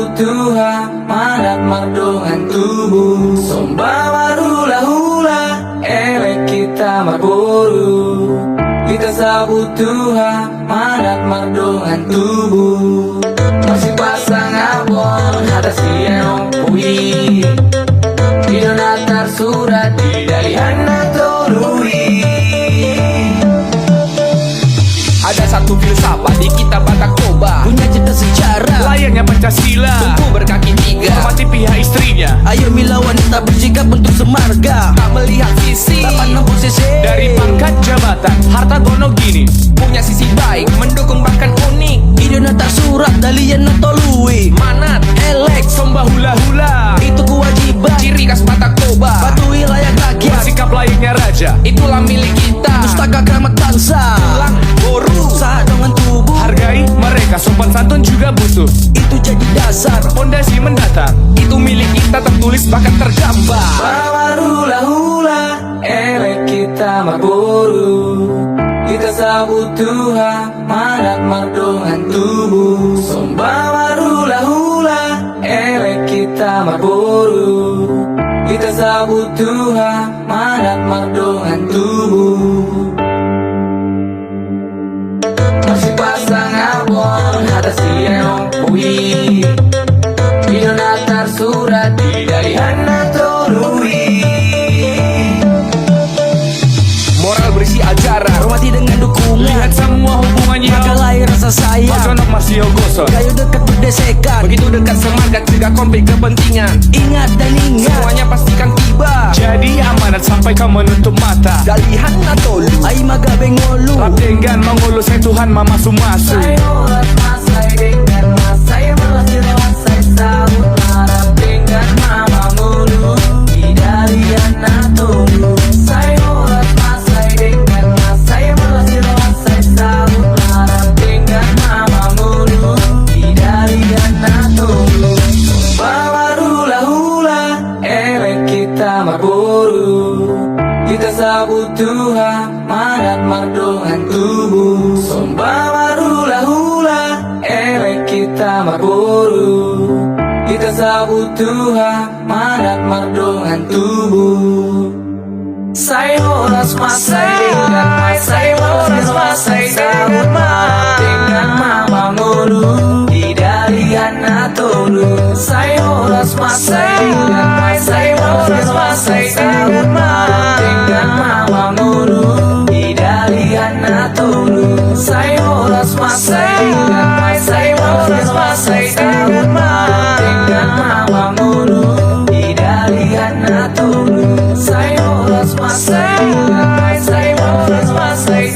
butuha manat mardongan tubuh somba hula hula elek kita marboru kita sabutuha manat mardongan tubuh masih pasang abon ada siang pui Inonatar surat di dari anak tolui. Ada satu filsafat di kitab Batak Toba, punya cerita sejarah layaknya Pancasila, tumbuh berkaki tiga, hormati pihak istrinya. ayo mila wanita bersikap untuk semarga, Tak melihat sisi, tak pandang posisi. dari pangkat jabatan, harta gono gini, punya sisi baik, mendukung bahkan unik. Inonatar surat dalian atau lui, Manat, elek somba hula hula, itu kewajiban, ciri khas Batak Toba. patuhi layak rakyat, Sikap layaknya raja, itulah milik kita. pustaka keramat bangsa, Tulang, boru, usaha dengan tubuh, hargai mereka, sopan santun juga butuh. itu jadi dasar. Fondasi mendatang, itu milik kita, tertulis bahkan tergambar. Bawa hula hula elek kita marboru kita sabutuha manat mardongan tubuh somba hula hula elek kita marboru kita sabutuha manat mardongan tubuh masih pasang abon ada siang pui Inonatar surat di dari anak tolui. Moral berisi ajaran, Hormati dengan dukungan, lihat semua hubungannya. maka lahir rasa sayang, Majonok Marsio Gosor, kayu dekat berdesekan, begitu dekat semangat juga konflik kepentingan. ingat dan ingat, Semuanya pastikan tiba, jadi amanat sampai kau menutup mata. Dalihan atolu, ai maga bengolu, rapdengan mengulu saya Tuhan mama sumasu. Saya orat masai dengan mas saya melahir saya sahut harap dengan mama ngulu di dari anak tolu. Saya orat masai dengan mas saya melahir saya sahut harap dengan mama ngulu di dari anak tolu. Bawa hula hula elek kita marboru kita sabutuha manat mardongan tubuh somba hula hula elek kita marboru kita sabutuha manat mardongan tubuh saya horas masai dengan mas saya horas masai dengan mama ngulu di dari anak tolu saya horas masai dengan mas saya horas masai dengan mama ngulu di dari anak tolu saya horas masai dengan mas saya horas masai dengan mama ngulu di dari anak tolu saya horas masai dengan mas saya horas masai